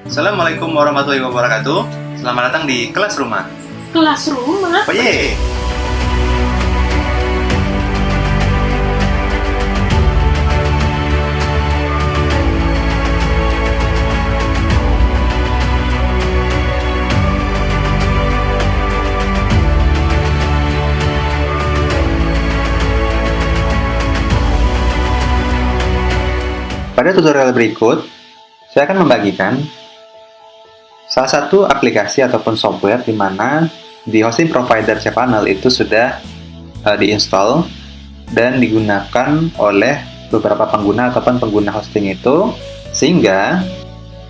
Assalamualaikum warahmatullahi wabarakatuh. Selamat datang di kelas rumah. Kelas rumah? Oh ye. Pada tutorial berikut, saya akan membagikan salah satu aplikasi ataupun software di mana di hosting provider cPanel itu sudah diinstal dan digunakan oleh beberapa pengguna ataupun pengguna hosting itu, sehingga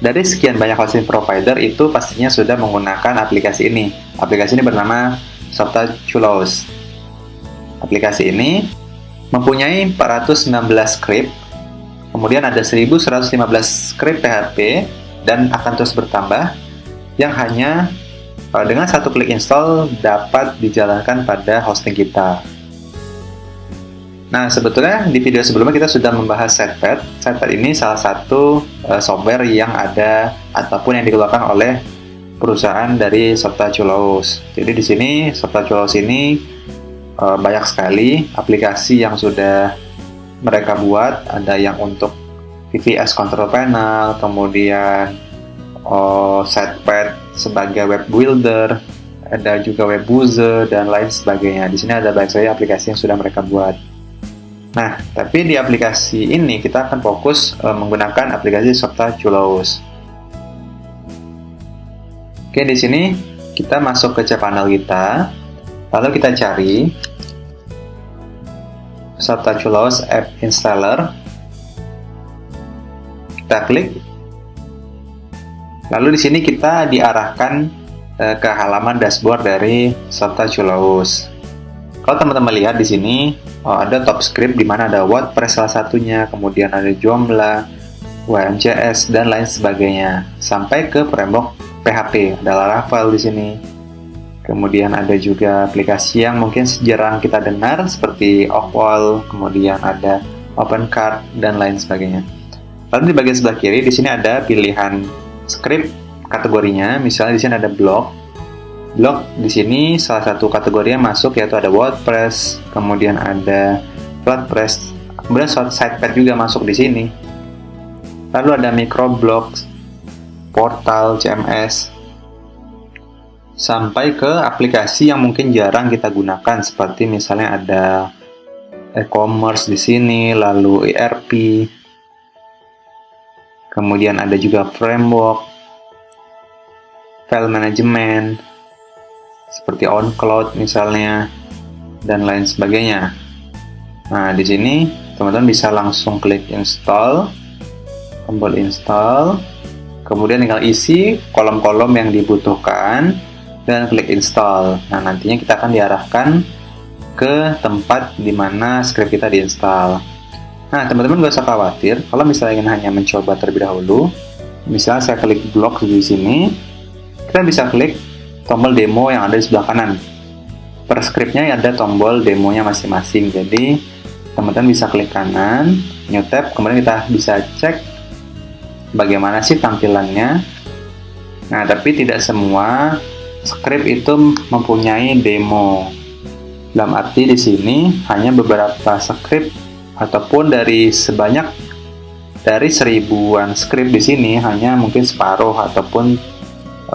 dari sekian banyak hosting provider itu pastinya sudah menggunakan aplikasi ini. Aplikasi ini bernama Softaculos. Aplikasi ini mempunyai 416 script, kemudian ada 1115 script PHP dan akan terus bertambah, yang hanya dengan satu klik install dapat dijalankan pada hosting kita. Nah, sebetulnya di video sebelumnya kita sudah membahas Setpad. Setpad ini salah satu software yang ada ataupun yang dikeluarkan oleh perusahaan dari Softaculos. Jadi di sini Softaculos ini banyak sekali aplikasi yang sudah mereka buat. Ada yang untuk VVS Control Panel, kemudian Setpad sebagai web builder, ada juga web browser dan lain sebagainya. Di sini ada banyak sekali aplikasi yang sudah mereka buat. Nah, tapi di aplikasi ini kita akan fokus menggunakan aplikasi Softaculos. Oke, di sini kita masuk ke cPanel kita, lalu kita cari Softaculos App Installer. Kita klik. Lalu di sini kita diarahkan ke halaman dashboard dari Softaculos. Kalau teman-teman lihat di sini ada top script di mana ada WordPress salah satunya, kemudian ada Joomla, WMCS dan lain sebagainya, sampai ke framework PHP, ada Laravel di sini. Kemudian ada juga aplikasi yang mungkin jarang kita dengar seperti Ocwall, kemudian ada OpenCart dan lain sebagainya. Lalu di bagian sebelah kiri di sini ada pilihan script kategorinya. Misalnya di sini ada blog. Blog di sini salah satu kategorinya masuk, yaitu ada WordPress, kemudian ada WordPress, kemudian Setpad juga masuk di sini. Lalu ada microblog, portal, CMS, sampai ke aplikasi yang mungkin jarang kita gunakan, seperti misalnya ada e-commerce di sini, lalu ERP, kemudian ada juga framework, file management, seperti OnCloud misalnya, dan lain sebagainya. Nah, di sini teman-teman bisa langsung klik install, tombol install, kemudian tinggal isi kolom-kolom yang dibutuhkan, dan klik install. Nah, nantinya kita akan diarahkan ke tempat di mana script kita diinstal. Nah, teman-teman gak usah khawatir kalau misalnya ingin hanya mencoba terlebih dahulu. Misalnya saya klik blog di sini, kita bisa klik tombol demo yang ada di sebelah kanan. Per scriptnya ada tombol demonya masing-masing. Jadi teman-teman bisa klik kanan, new tab, kemudian kita bisa cek bagaimana sih tampilannya. Nah, tapi tidak semua script itu mempunyai demo. Dalam arti di sini hanya beberapa script, ataupun dari seribuan script di sini hanya mungkin separuh ataupun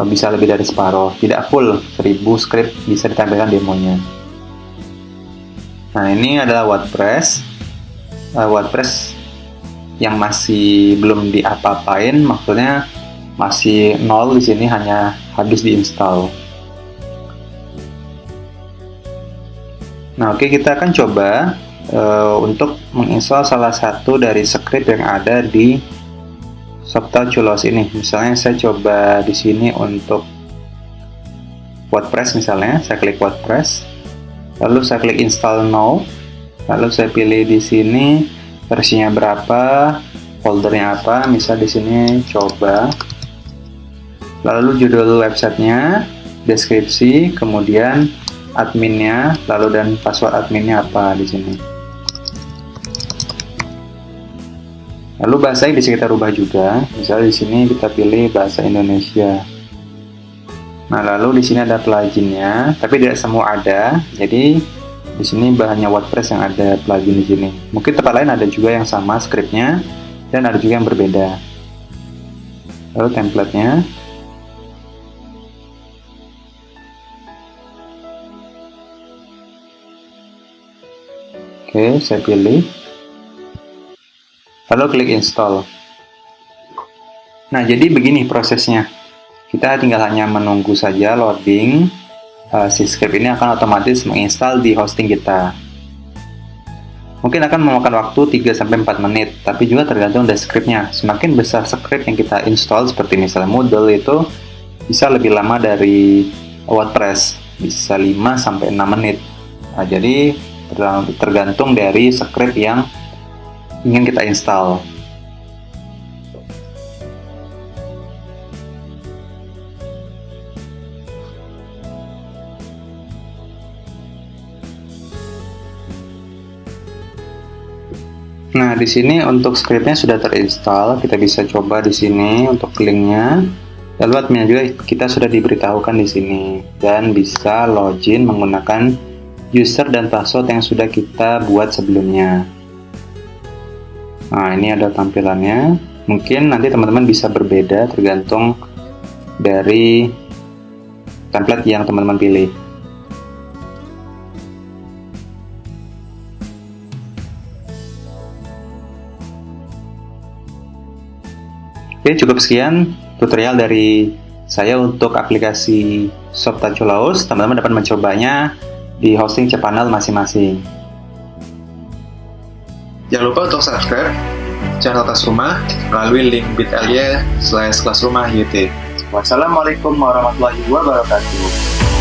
bisa lebih dari separuh, tidak full 1000 script bisa ditampilkan demonya. Nah, ini adalah WordPress. WordPress yang masih belum diapa-apain, maksudnya masih nol di sini, hanya habis diinstal. Nah, oke, kita akan coba untuk menginstal salah satu dari script yang ada di Softaculos ini. Misalnya saya coba di sini untuk WordPress misalnya, saya klik WordPress, lalu saya klik install now, lalu saya pilih di sini versinya berapa, foldernya apa, misal di sini coba, lalu judul websitenya, deskripsi, kemudian adminnya, lalu dan password adminnya apa di sini. Lalu bahasanya bisa kita rubah juga. Misalnya di sini kita pilih bahasa Indonesia. Nah, lalu di sini ada pluginnya, tapi tidak semua ada. Jadi di sini bahannya WordPress yang ada plugin di sini. Mungkin tempat lain ada juga yang sama scriptnya, dan ada juga yang berbeda. Lalu template-nya. Oke, saya pilih. Lalu klik install. Nah, jadi begini prosesnya. Kita tinggal hanya menunggu saja loading. Si script ini akan otomatis menginstal di hosting kita. Mungkin akan memakan waktu 3-4 menit, tapi juga tergantung dari scriptnya. Semakin besar script yang kita install, seperti misalnya Moodle, itu bisa lebih lama dari WordPress, bisa 5-6 menit. Nah, jadi tergantung dari script yang ingin kita install. Nah, di sini untuk scriptnya sudah terinstall. Kita bisa coba di sini untuk linknya. Lalu adminnya juga kita sudah diberitahukan di sini, dan bisa login menggunakan user dan password yang sudah kita buat sebelumnya. Nah, ini ada tampilannya. Mungkin nanti teman-teman bisa berbeda tergantung dari template yang teman-teman pilih. Oke, cukup sekian tutorial dari saya untuk aplikasi Shoptachulaos. Teman-teman dapat mencobanya di hosting cPanel masing-masing. Jangan lupa untuk subscribe channel Kelas Rumah melalui link bit.ly/kelasrumah YouTube. Wassalamualaikum warahmatullahi wabarakatuh.